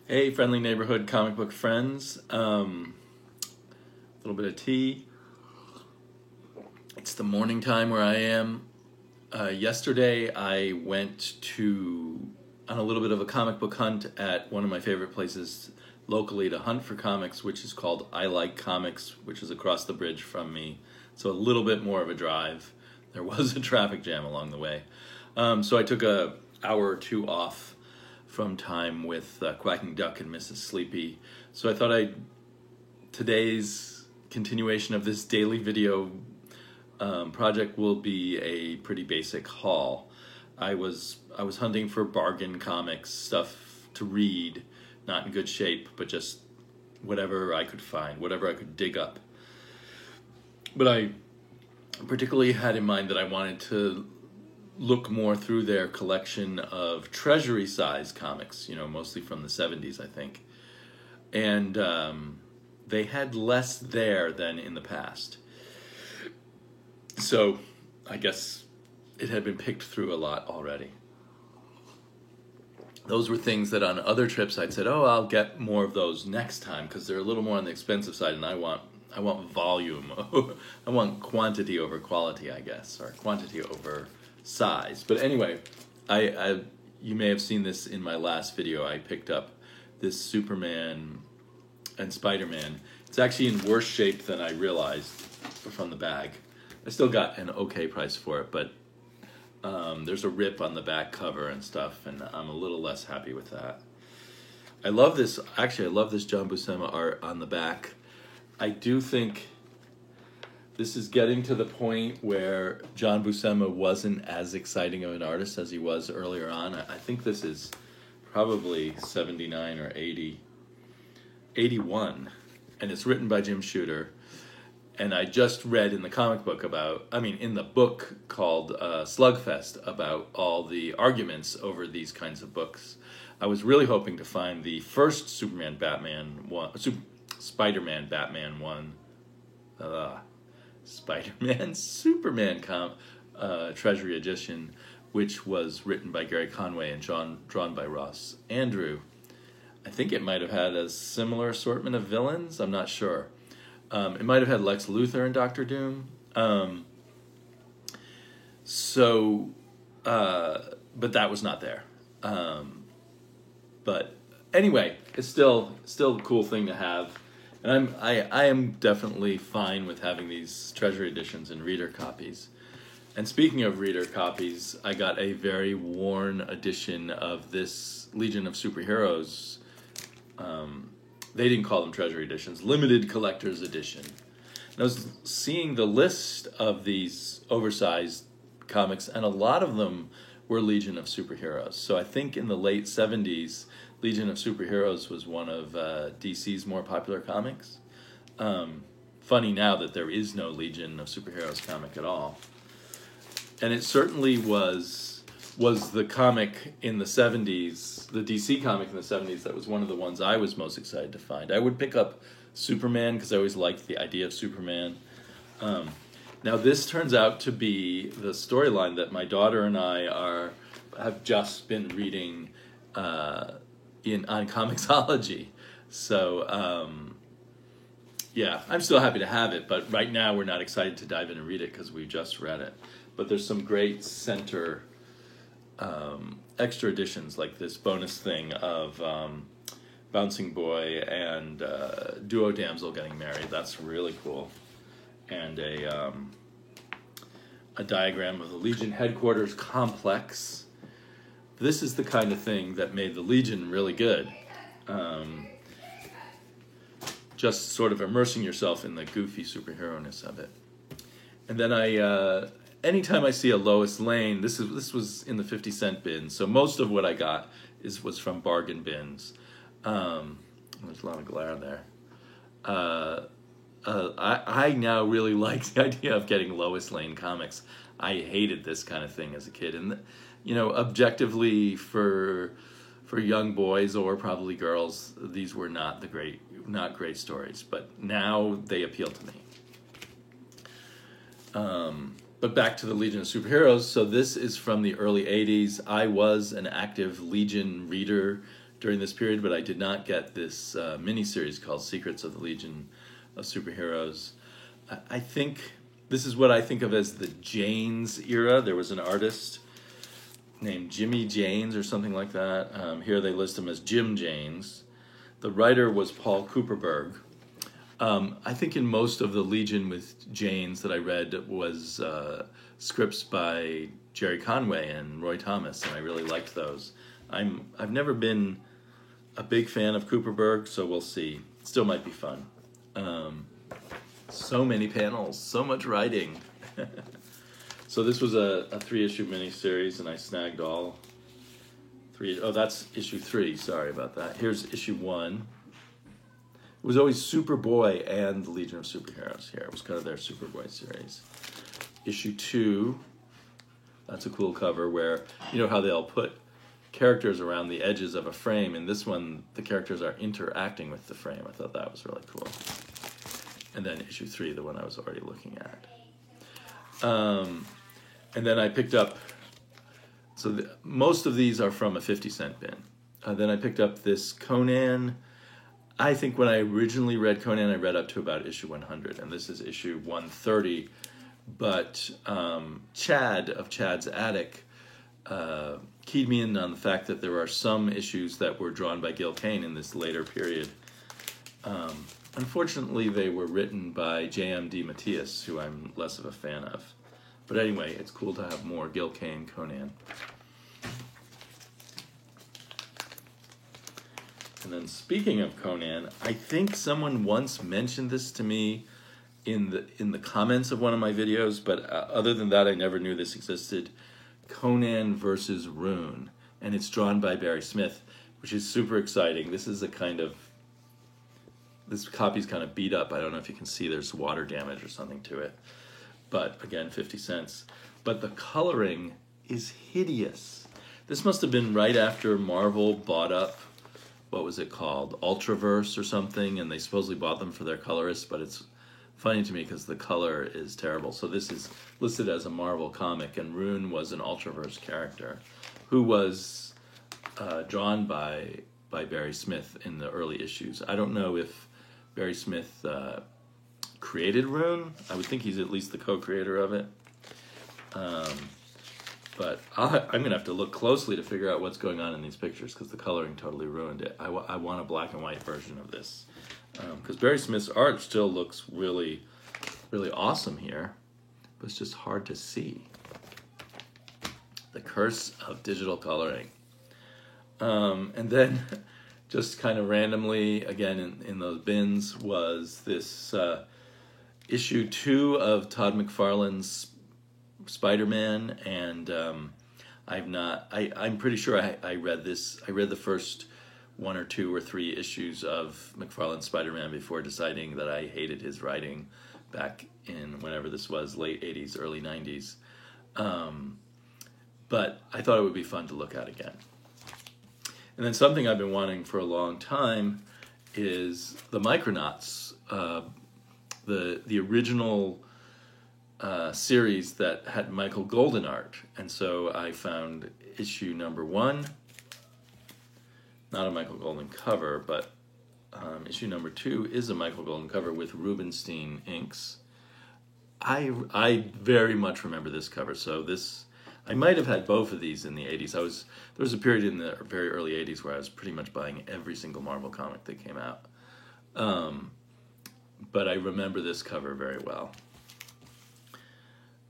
Hey, friendly neighborhood comic book friends. A little bit of tea. It's the morning time where I am. Yesterday, I went on a little bit of a comic book hunt at one of my favorite places locally to hunt for comics, which is called I Like Comics, which is across the bridge from me. So a little bit more of a drive. There was a traffic jam along the way. So I took an hour or two off from time with Quacking Duck and Mrs. Sleepy. So I thought today's continuation of this daily video project will be a pretty basic haul. I was hunting for bargain comics, stuff to read, not in good shape, but just whatever I could find, whatever I could dig up. But I particularly had in mind that I wanted to look more through their collection of treasury size comics, mostly from the 70s, I think. And they had less there than in the past. So I guess it had been picked through a lot already. Those were things that on other trips I'd said, I'll get more of those next time because they're a little more on the expensive side, and I want volume. I want quantity over quality, I guess, or quantity over size. But anyway, you may have seen this in my last video. I picked up this Superman and Spider-Man. It's actually in worse shape than I realized from the bag. I still got an okay price for it, but there's a rip on the back cover and stuff, and I'm a little less happy with that. I love this John Buscema art on the back. I do think this is getting to the point where John Buscema wasn't as exciting of an artist as he was earlier on. I think this is probably 79 or 80, 81, and it's written by Jim Shooter. And I just read in the in the book called Slugfest about all the arguments over these kinds of books. I was really hoping to find the first Spider-Man Batman one, Spider-Man Superman Treasury Edition, which was written by Gary Conway and drawn by Ross Andru. I think it might have had a similar assortment of villains. I'm not sure. It might have had Lex Luthor and Doctor Doom. But that was not there. But anyway, it's still a cool thing to have. And I am definitely fine with having these treasury editions and reader copies. And speaking of reader copies, I got a very worn edition of this Legion of Superheroes. They didn't call them treasury editions, limited collector's edition. And I was seeing the list of these oversized comics, and a lot of them were Legion of Superheroes. So I think in the late 70s, Legion of Superheroes was one of DC's more popular comics. Funny now that there is no Legion of Superheroes comic at all. And it certainly was the comic in the 70s, the DC comic in the 70s, that was one of the ones I was most excited to find. I would pick up Superman because I always liked the idea of Superman. Now this turns out to be the storyline that my daughter and I have just been reading on Comixology. So yeah, I'm still happy to have it, but right now we're not excited to dive in and read it because we just read it. But there's some great center extra editions, like this bonus thing of Bouncing Boy and Duo Damsel getting married. That's really cool. And a diagram of the Legion headquarters complex. This is the kind of thing that made the Legion really good. Just sort of immersing yourself in the goofy superhero-ness of it. And then anytime I see a Lois Lane, this was in the 50-cent bin, so most of what I got was from bargain bins. There's a lot of glare there. I now really like the idea of getting Lois Lane comics. I hated this kind of thing as a kid, and objectively for young boys or probably girls, these were not great stories. But now they appeal to me. But back to the Legion of Superheroes. So this is from the early 80s. I was an active Legion reader during this period, but I did not get this mini-series called Secrets of the Legion of Superheroes. I think this is what I think of as the Janes era. There was an artist named Jimmy Janes or something like that. Here they list him as Jim Janes. The writer was Paul Kuperberg. I think in most of the Legion with Janes that I read was scripts by Jerry Conway and Roy Thomas, and I really liked those. I've never been a big fan of Kuperberg, so we'll see. Still might be fun. So many panels, so much writing. So this was a 3-issue miniseries, and I snagged all 3. Oh, that's issue 3. Sorry about that. Here's issue 1. It was always Superboy and the Legion of Superheroes here. It was kind of their Superboy series. Issue 2. That's a cool cover where, you know how they'll put characters around the edges of a frame. In this one, the characters are interacting with the frame. I thought that was really cool. And then issue 3, the one I was already looking at. And then I picked up, so most of these are from a 50-cent bin. Then I picked up this Conan. I think when I originally read Conan, I read up to about issue 100, and this is issue 130. But Chad of Chad's Attic keyed me in on the fact that there are some issues that were drawn by Gil Kane in this later period. Unfortunately, they were written by J.M. DeMatteis, who I'm less of a fan of. But anyway, it's cool to have more Gil Kane Conan. And then speaking of Conan, I think someone once mentioned this to me in the comments of one of my videos, but other than that, I never knew this existed. Conan versus Rune, and it's drawn by Barry Smith, which is super exciting. This copy's kind of beat up. I don't know if you can see there's water damage or something to it. But again, 50 cents. But the coloring is hideous. This must have been right after Marvel bought up, what was it called, Ultraverse or something, and they supposedly bought them for their colorists, but it's funny to me because the color is terrible. So this is listed as a Marvel comic, and Rune was an Ultraverse character who was drawn by Barry Smith in the early issues. I don't know if Barry Smith created Rune. I would think he's at least the co-creator of it. But I'm going to have to look closely to figure out what's going on in these pictures because the coloring totally ruined it. I want a black and white version of this. Because Barry Smith's art still looks really, really awesome here. But it's just hard to see. The curse of digital coloring. And then, just kind of randomly, again in those bins, was this issue 2 of Todd McFarlane's Spider-Man, and I'm pretty sure I read this. I read the first 1 or 2 or 3 issues of McFarlane's Spider-Man before deciding that I hated his writing back in whenever this was, late 80s, early 90s. But I thought it would be fun to look at again. And then something I've been wanting for a long time is the Micronauts, the original series that had Michael Golden art. And so I found issue number 1, not a Michael Golden cover, but issue number 2 is a Michael Golden cover with Rubenstein inks. I very much remember this cover, so I might have had both of these in the 80s. There was a period in the very early 80s where I was pretty much buying every single Marvel comic that came out. But I remember this cover very well.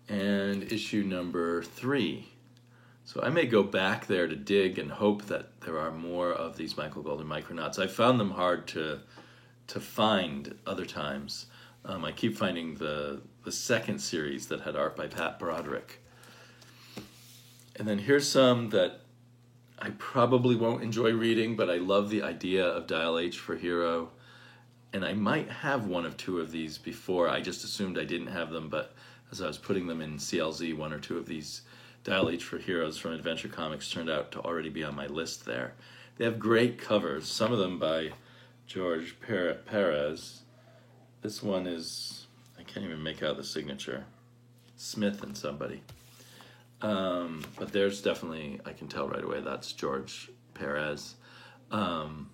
And issue number 3. So I may go back there to dig and hope that there are more of these Michael Golden Micronauts. I found them hard to find other times. I keep finding the second series that had art by Pat Broderick. And then here's some that I probably won't enjoy reading, but I love the idea of Dial H for Hero. And I might have 1 of 2 of these before. I just assumed I didn't have them, but as I was putting them in CLZ, 1 or 2 of these Dial H for Heroes from Adventure Comics turned out to already be on my list there. They have great covers, some of them by George Perez. This one is, I can't even make out the signature, Smith and somebody. But there's definitely, I can tell right away, that's George Perez. Um,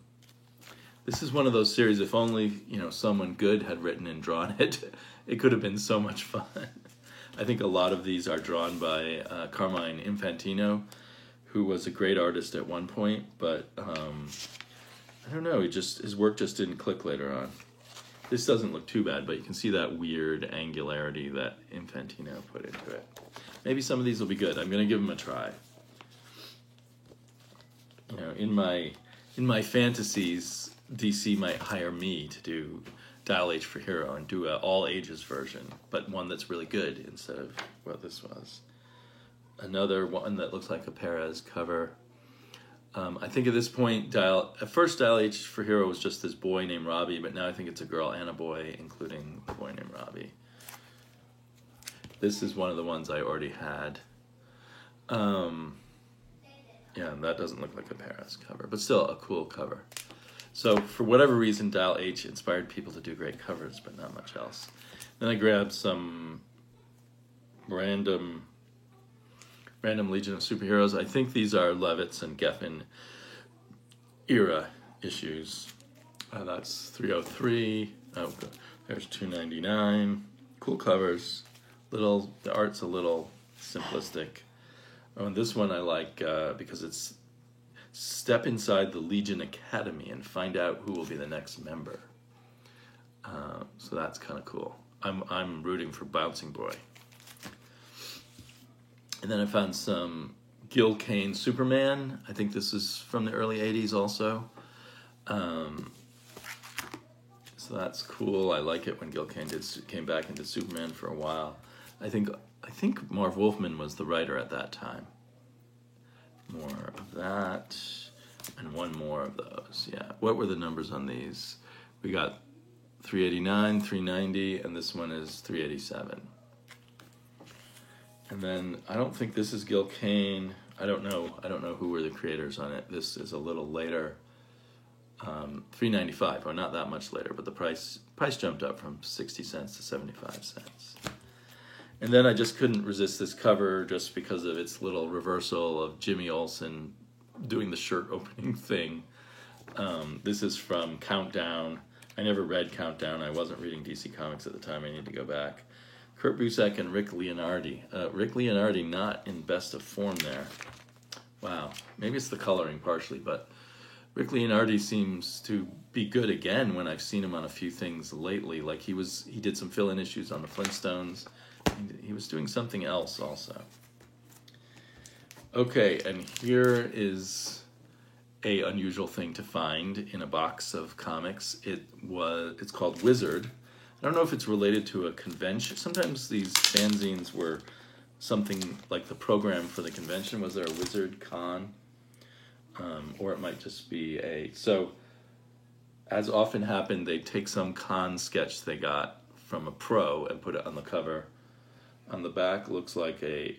this is one of those series, if only, someone good had written and drawn it, it could have been so much fun. I think a lot of these are drawn by Carmine Infantino, who was a great artist at one point, but I don't know, his work just didn't click later on. This doesn't look too bad, but you can see that weird angularity that Infantino put into it. Maybe some of these will be good. I'm going to give them a try. In my fantasies, DC might hire me to do Dial H for Hero and do an all ages version, but one that's really good instead of what this was. Another one that looks like a Perez cover. I think at this point, at first Dial H for Hero was just this boy named Robbie, but now I think it's a girl and a boy, including the boy named Robbie. This is one of the ones I already had. Yeah, that doesn't look like a Perez cover, but still a cool cover. So for whatever reason, Dial H inspired people to do great covers, but not much else. Then I grabbed some random Legion of Superheroes. I think these are Levitz and Geffen era issues. That's 303. Oh, there's 299. Cool covers. The art's a little simplistic. Oh, and this one I like because it's step inside the Legion Academy and find out who will be the next member. So that's kind of cool. I'm rooting for Bouncing Boy. And then I found some Gil Kane Superman. I think this is from the early 80s also. So that's cool. I like it when Gil Kane came back into Superman for a while. I think Marv Wolfman was the writer at that time. More of that, and one more of those. Yeah. What were the numbers on these? We got 389, 390, and this one is 387. And then I don't think this is Gil Kane. I don't know who were the creators on it. This is a little later. 395, or not that much later, but the price jumped up from 60 cents to 75 cents. And then I just couldn't resist this cover just because of its little reversal of Jimmy Olsen doing the shirt opening thing. This is from Countdown. I never read Countdown. I wasn't reading DC Comics at the time. I need to go back. Kurt Busiek and Rick Leonardi. Rick Leonardi not in best of form there. Wow. Maybe it's the coloring partially, but Rick Leonardi seems to be good again when I've seen him on a few things lately. Like he did some fill-in issues on the Flintstones. He was doing something else also. Okay, and here is a unusual thing to find in a box of comics. It's called Wizard. I don't know if it's related to a convention. Sometimes these fanzines were something like the program for the convention. Was there a Wizard Con? Or it might just be so as often happened, they take some con sketch they got from a pro and put it on the cover. On the back looks like I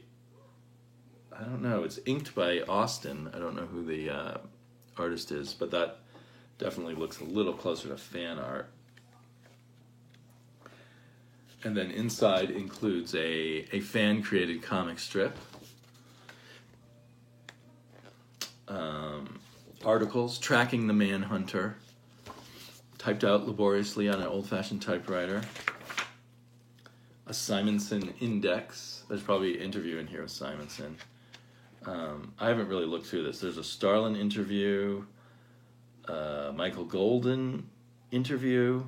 don't know, it's inked by Austin. I don't know who the artist is, but that definitely looks a little closer to fan art. And then inside includes a fan-created comic strip. Articles, Tracking the Manhunter, typed out laboriously on an old-fashioned typewriter. A Simonson Index. There's probably an interview in here with Simonson. I haven't really looked through this. There's a Starlin interview, Michael Golden interview,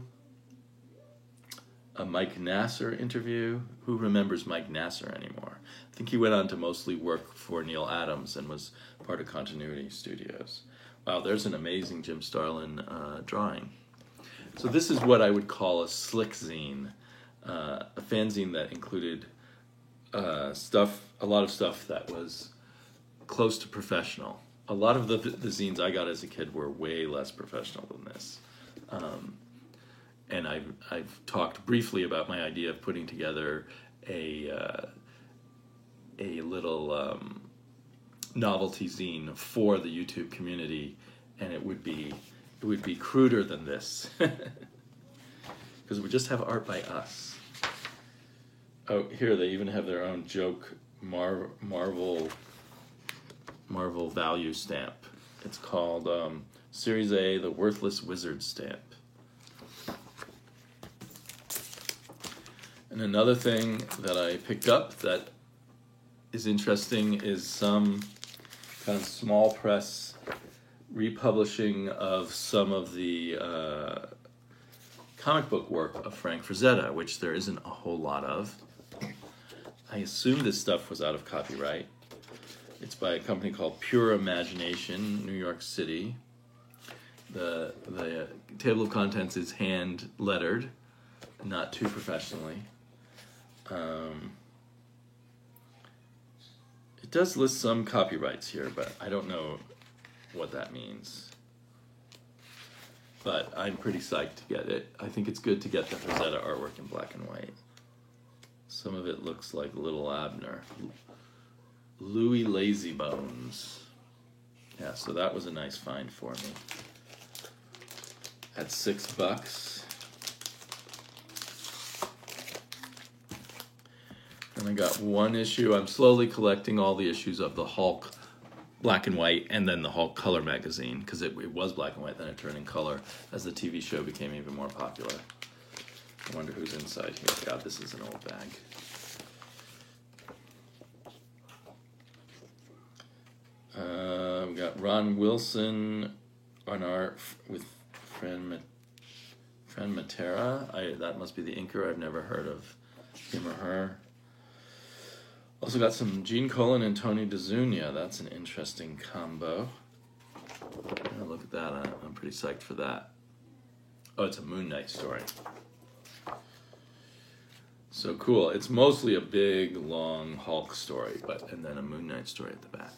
a Mike Nasser interview. Who remembers Mike Nasser anymore? I think he went on to mostly work for Neil Adams and was part of Continuity Studios. Wow, there's an amazing Jim Starlin drawing. So this is what I would call a slick zine, a fanzine that included a lot of stuff that was close to professional. A lot of the zines I got as a kid were way less professional than this. And I've talked briefly about my idea of putting together a little novelty zine for the YouTube community, and it would be cruder than this because we just have art by us. Oh, here they even have their own joke Marvel value stamp. It's called Series A, the Worthless Wizard stamp. And another thing that I picked up that is interesting is some kind of small press republishing of some of the comic book work of Frank Frazetta, which there isn't a whole lot of. I assume this stuff was out of copyright. It's by a company called Pure Imagination, New York City. The table of contents is hand lettered, not too professionally. It does list some copyrights here, but I don't know what that means. But I'm pretty psyched to get it. I think it's good to get the Frazetta artwork in black and white. Some of it looks like Little Abner. Louis Lazybones. Yeah, so that was a nice find for me. At $6. And I got one issue. I'm slowly collecting all the issues of the Hulk black and white and then the Hulk color magazine, because it was black and white, then it turned in color as the TV show became even more popular. I wonder who's inside here. God, this is an old bag. We got Ron Wilson on art with Fran Matera. That must be the inker. I've never heard of him or her. Also got some Gene Colan and Tony DeZunia. That's an interesting combo. Oh, look at that. I'm pretty psyched for that. Oh, it's a Moon Knight story. So cool. It's mostly a big, long Hulk story, and then a Moon Knight story at the back.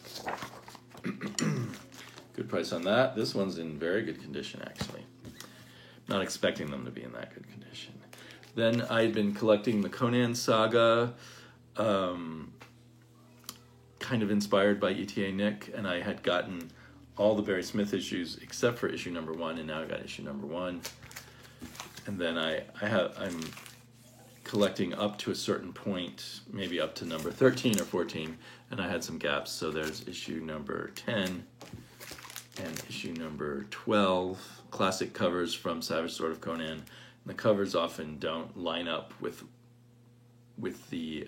Good price on that. This one's in very good condition, actually. Not expecting them to be in that good condition. Then I'd been collecting the Conan saga, kind of inspired by ETA Nick, and I had gotten all the Barry Smith issues except for issue number 1, and now I got issue number 1. And then I'm collecting up to a certain point, maybe up to number 13 or 14, and I had some gaps, so there's issue number 10 and issue number 12, classic covers from Savage Sword of Conan. And the covers often don't line up with the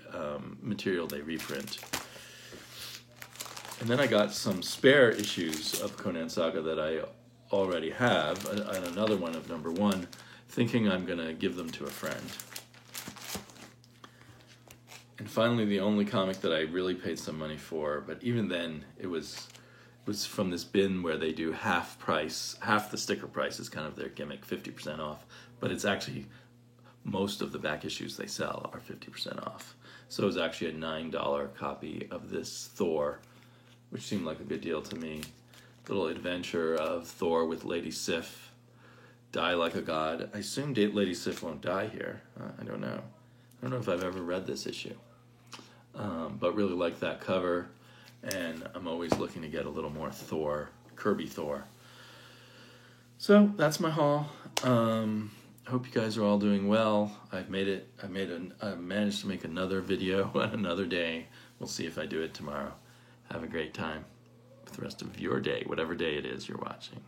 material they reprint. And then I got some spare issues of Conan Saga that I already have, and another one of number 1, thinking I'm going to give them to a friend. And finally, the only comic that I really paid some money for, but even then, it was from this bin where they do half the sticker price is kind of their gimmick, 50% off, but it's actually most of the back issues they sell are 50% off. So it was actually a $9 copy of this Thor, which seemed like a good deal to me. Little adventure of Thor with Lady Sif, die like a god. I assume Lady Sif won't die here. I don't know. I don't know if I've ever read this issue. But really like that cover, and I'm always looking to get a little more Thor, Kirby Thor. So that's my haul. Hope you guys are all doing well. I managed to make another video on another day. We'll see if I do it tomorrow. Have a great time with the rest of your day, whatever day it is you're watching.